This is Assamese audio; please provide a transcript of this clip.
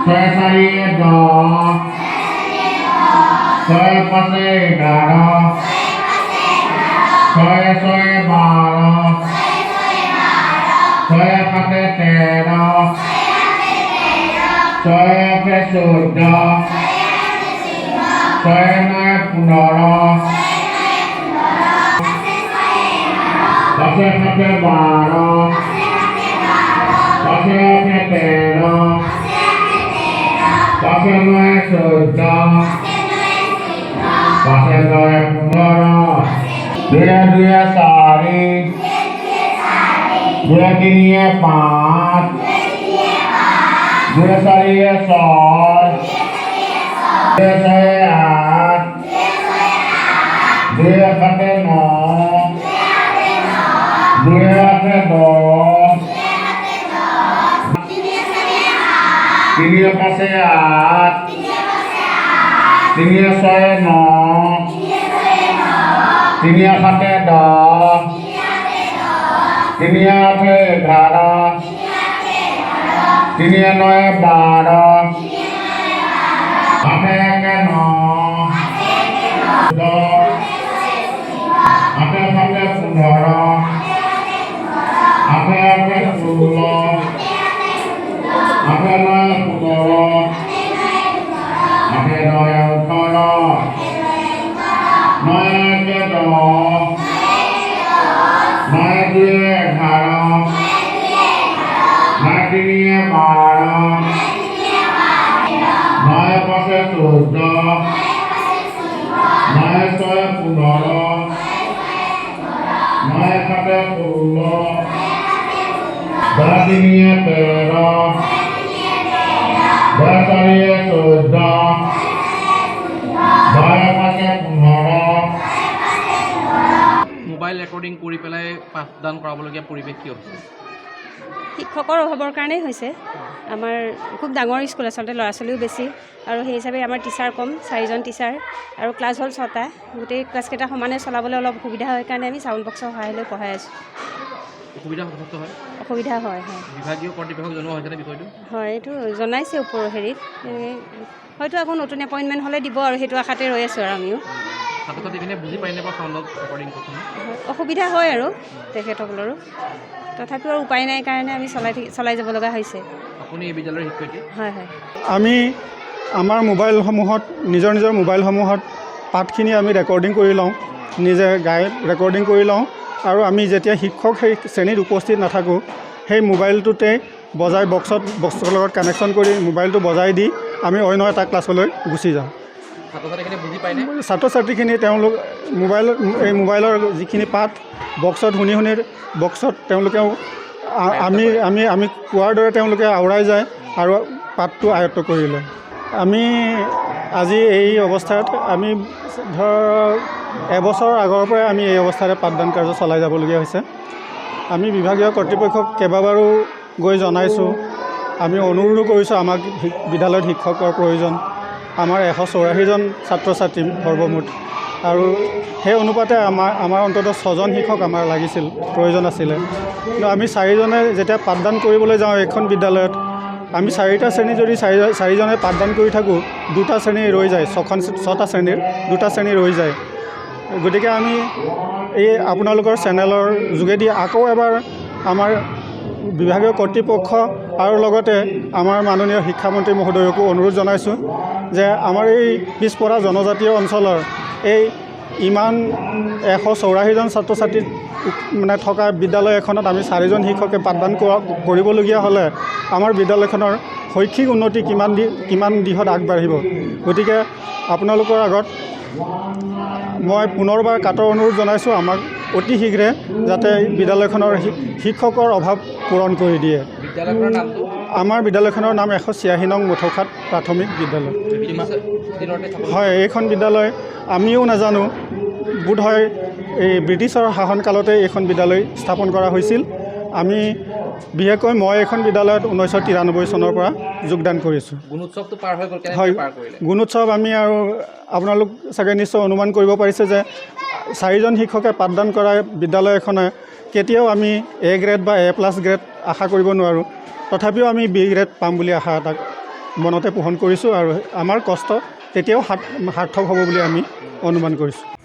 ছয় চাৰি দহ, ছয় পাঁচে 11, ছয় ছয় 12, ছয় সাতে 13, ছয় আঠে 14, ছয় নয়ে 15, পাঁচে সাতে 12, পাঁচে আঠে 13, পাঁচে নয়ে 14, পাঁচে নয়ে 15, দুয়ে দুয়ে 4, দুয়ে তিনিয়ে 5, দুয়ে চাৰিয়ে 6, দুয়ে ছয়ে 8, দুয়ে সাতে 9, দুয়ে আঠে 10, তিনিয়ে পাঁচে 8, তিনিয়ে ছয়ে 9, তিনিয়ে সাতে 10, তিনিয়ে আঠে 11, তিনিয়ে নয়ে 12, আঠে একে 9, 10, আঠে সাতে 15, আঠে আঠে 16, আঠে নয়ে 17, আঠে নয়ে 18, নয়ে একে 10, নয়ে দুয়ে 11, নয়ে তিনিয়ে 12, নয়ে পাঁচে 14, নয়ে ছয়ে 15, নয়ে সাতে 16, দহ তিনিয়ে 13, দহ চাৰিয়ে 14, দহে পাঁচে 15। মোবাইল ৰেকৰ্ডিং কৰি পেলাই পাঠদান কৰাবলগীয়া পৰিৱেশ কিয় হৈছে? শিক্ষকৰ অভাৱৰ কাৰণেই হৈছে। আমাৰ খুব ডাঙৰ স্কুল আচলতে, ল'ৰা ছোৱালীও বেছি আৰু সেই হিচাপে আমাৰ টিচাৰ কম, 4জন টিচাৰ আৰু ক্লাছ হ'ল 6টা। গোটেই ক্লাছকেইটা সমানে চলাবলৈ অলপ অসুবিধা হয় কাৰণে আমি চাউণ্ড বক্সৰ সহায় লৈ পঢ়াই আছোঁ। অসুবিধা যথেষ্ট হয়। অসুবিধা হয়। বিভাগীয় কৰ্তৃপক্ষক জনোৱা হৈছেনে বিষয়টো? হয়, এইটো জনাইছে ওপৰৰ হেৰিত। হয়তো আকৌ নতুন এপইণ্টমেণ্ট হ'লে দিব আৰু সেইটো আশাতে ৰৈ আছোঁ আৰু আমিও। ছাত্ৰ ছাত্ৰীখিনিয়ে বুজি পায়নে বাৰু চাউণ্ডত ৰেকৰ্ডিং কথা? অসুবিধা হয় আৰু তেখেতসকলৰো, তথাপিও আৰু উপায় নাই কাৰণে আমি চলাই যাব লগা হৈছে। আপুনি এই বিদ্যালয়ৰ শিক্ষয়িত্ৰী? হয় হয়। আমি আমাৰ মোবাইলসমূহত নিজৰ মোবাইলসমূহত পাঠখিনি আমি ৰেকৰ্ডিং কৰি লওঁ, নিজে গাই ৰেকৰ্ডিং কৰি লওঁ আৰু আমি যেতিয়া শিক্ষক সেই শ্ৰেণীত উপস্থিত নাথাকোঁ সেই মোবাইলটোতে বজাই বক্সৰ লগত কানেকশ্যন কৰি মোবাইলটো বজাই দি আমি অন্য এটা ক্লাছলৈ গুচি যাওঁ। ছাত্ৰ-ছাত্ৰীখিনি বুজি পায়নে? ছাত্ৰ-ছাত্ৰীখিনি তেওঁলোক মোবাইলৰ যিখিনি পাঠ বক্সত শুনি বক্সত তেওঁলোকেও আমি কোৱাৰ দৰে তেওঁলোকে আওৰাই যায় আৰু পাঠটো আয়ত্ব কৰি লয়। আমি আজি এই অৱস্থাত আমি ধৰক এবছৰ আগৰ পৰাই আমি এই অৱস্থাৰে পাঠদান কাৰ্য চলাই যাবলগীয়া হৈছে। আমি বিভাগীয় কৰ্তৃপক্ষক কেইবাবাৰো গৈ জনাইছোঁ, আমি অনুৰোধো কৰিছোঁ আমাক বিদ্যালয়ত শিক্ষকৰ প্ৰয়োজন। আমাৰ 184জন ছাত্ৰ ছাত্ৰী সৰ্বমুঠ আৰু সেই অনুপাতে আমাৰ অন্ততঃ 6জন শিক্ষক আমাৰ লাগিছিল, প্ৰয়োজন আছিলে। কিন্তু আমি 4জনে যেতিয়া পাঠদান কৰিবলৈ যাওঁ এইখন বিদ্যালয়ত, আমি 4টা শ্ৰেণী যদি 4জনে পাঠদান কৰি থাকোঁ, 2টা শ্ৰেণী ৰৈ যায়, 6টা শ্ৰেণীৰ 2টা শ্ৰেণী ৰৈ যায়। গতিকে আমি এই আপোনালোকৰ চেনেলৰ যোগেদি আকৌ এবাৰ আমাৰ বিভাগীয় কৰ্তৃপক্ষ আৰু লগতে আমাৰ মাননীয় শিক্ষামন্ত্ৰী মহোদয়কো অনুৰোধ জনাইছোঁ যে আমাৰ এই পিছপৰা জনজাতীয় অঞ্চলৰ এই ইমান 184জন ছাত্ৰ ছাত্ৰী মানে থকা বিদ্যালয় এখনত আমি 4জন শিক্ষকে পাঠদান কৰিবলগীয়া হ'লে আমাৰ বিদ্যালয়খনৰ শৈক্ষিক উন্নতি কিমান দিশত আগবাঢ়িব। গতিকে আপোনালোকৰ আগত মই পুনৰবাৰ কাটৰ অনুৰোধ জনাইছোঁ আমাক অতি শীঘ্ৰে যাতে বিদ্যালয়খনৰ শিক্ষকৰ অভাৱ পূৰণ কৰি দিয়ে। বিদ্যালয়খনৰ নামটো? আমাৰ বিদ্যালয়খনৰ নাম 186 নং মুঠখাট প্ৰাথমিক বিদ্যালয়। হয়, এইখন বিদ্যালয় আমিও নাজানো, বোধ হয় এই ব্ৰিটিছৰ শাসনকালতে এইখন বিদ্যালয় স্থাপন কৰা হৈছিল। আমি বিশেষকৈ মই এখন বিদ্যালয়ত 1993 চনৰ পৰা যোগদান কৰিছোঁ। গুণোৎসৱটো পাৰ হৈ গ'ল, হয়, কেনেকৈ পাৰ কৰিলে? গুণোৎসৱ আমি আৰু আপোনালোক চাগে নিশ্চয় অনুমান কৰিব পাৰিছে যে 4জন শিক্ষকে পাঠদান কৰা বিদ্যালয় এখনে কেতিয়াও আমি A গ্ৰেড বা A+ গ্ৰেড আশা কৰিব নোৱাৰোঁ। তথাপিও আমি B গ্ৰেড পাম বুলি আশা এটা মনতে পোষণ কৰিছোঁ আৰু আমাৰ কষ্ট তেতিয়াও সাৰ্থক হ'ব বুলি আমি অনুমান কৰিছোঁ।